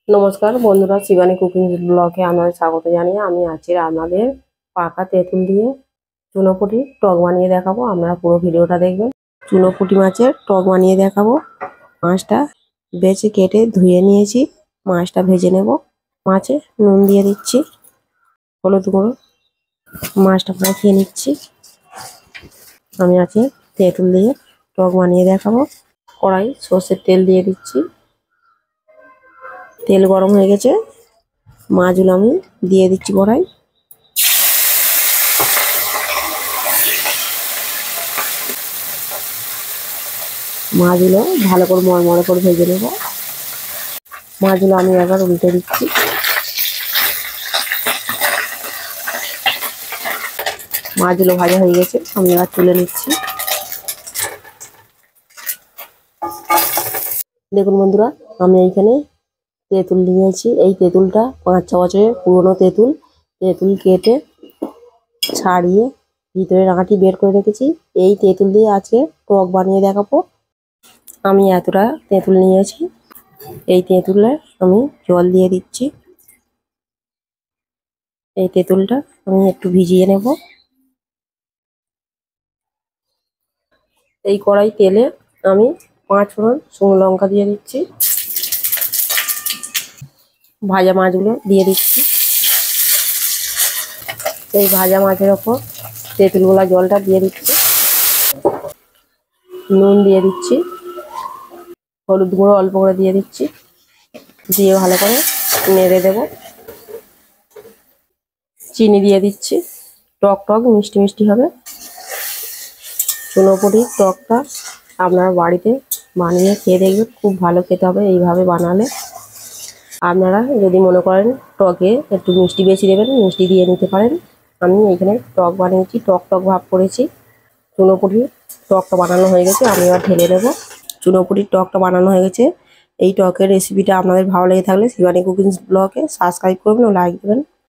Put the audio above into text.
নমস্কার বন্ধুরা, শিবানী কুকিং ব্লগে আপনাদের স্বাগত জানিয়ে আমি আজকে আপনাদের পাকা তেঁতুল দিয়ে চুনোপুঁটি টক বানিয়ে দেখাবো। আপনারা পুরো ভিডিওটা দেখবেন। চুনোপুঁটি মাছের টক বানিয়ে দেখাবো। মাছটা বেছে কেটে ধুয়ে নিয়েছি, মাছটা ভেজে নেব। মাছে নুন দিয়ে দিচ্ছি, হলুদ গুঁড়ো, মাছটা মাখিয়ে নিচ্ছি। আমি আজকে তেঁতুল দিয়ে টক বানিয়ে দেখাবো। কড়াই সর্ষের তেল দিয়ে দিচ্ছি, তেল গরম হয়ে গেছে, মাছগুলো আমি দিয়ে দিচ্ছি কড়াই। মাছগুলো ভালো করে মড়মড়ে করে ভেজে নেব। মাছগুলো আমি এবার উল্টে দিচ্ছি। মাছগুলো ভাজা হয়ে গেছে, আমি এবার তুলে নিচ্ছি। দেখুন বন্ধুরা, আমি এইখানে তেঁতুল নিয়েছি। এই তেঁতুলটা 5-6 বছরের পুরনো তেঁতুল। তেঁতুল কেটে ছাড়িয়ে ভিতরের আঁটি বের করে রেখেছি। এই তেঁতুল দিয়ে আজকে টক বানিয়ে দেখাবো। আমি এতটা তেঁতুল নিয়েছি। এই তেঁতুলে আমি জল দিয়ে দিচ্ছি। এই তেঁতুলটা আমি একটু ভিজিয়ে নেব। এই কড়াই তেলে আমি 5 ফোড়ন শুকনো লঙ্কা দিয়ে দিচ্ছি। ভাজা মাছগুলো দিয়ে দিচ্ছি। এই ভাজা মাছের ওপর তেঁতুলগুলা জলটা দিয়ে দিচ্ছি। নুন দিয়ে দিচ্ছি, হলুদ গুঁড়ো অল্প করে দিয়ে দিচ্ছি। দিয়ে ভালো করে নেড়ে দেব। চিনি দিয়ে দিচ্ছি, টক টক মিষ্টি মিষ্টি হবে। চুনোপুঁটির টকটা আপনারা বাড়িতে বানিয়ে খেয়ে দেখবেন, খুব ভালো খেতে হবে এইভাবে বানালে। আপনারা যদি মনে করেন টকে একটু মিষ্টি বেশি দেবেন, মিষ্টি দিয়ে নিতে পারেন। আমি এখানে টক বানিয়েছি, টক টক ভাব করেছি। চুনোপুঁটির টকটা বানানো হয়ে গেছে, আমি এবার ঢেলে নেব। চুনোপুঁটির টকটা বানানো হয়ে গেছে। এই টকের রেসিপিটা আপনাদের ভালো লেগে থাকলে শিবানী কুকিং ব্লগে সাবস্ক্রাইব করবেন ও লাইক দেবেন।